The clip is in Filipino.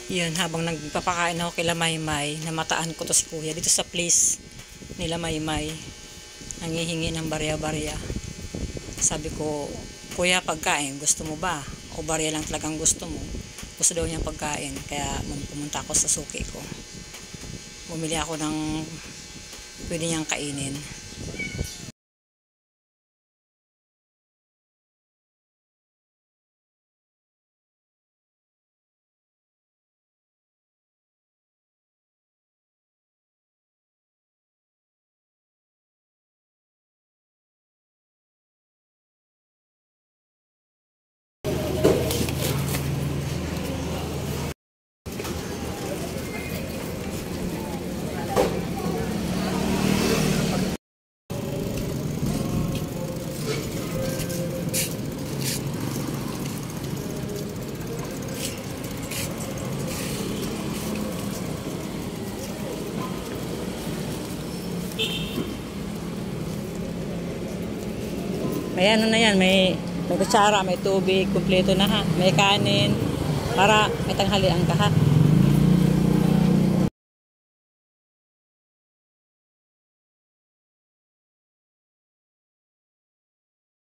Yun, habang nagpapakain ako kila Maymay, namataan ko to si Kuya dito sa place nila Maymay. Nangihingi ng barya-barya. Sabi ko, Kuya, pagkain, gusto mo ba? O barya lang talagang gusto mo? Gusto daw niyang pagkain, kaya pumunta ako sa suki ko. Bumili ako ng pwede niyang kainin. May ano na yan, may kutsara, may tubig, kumpleto na ha. May kanin, para may tanghalian ka ha.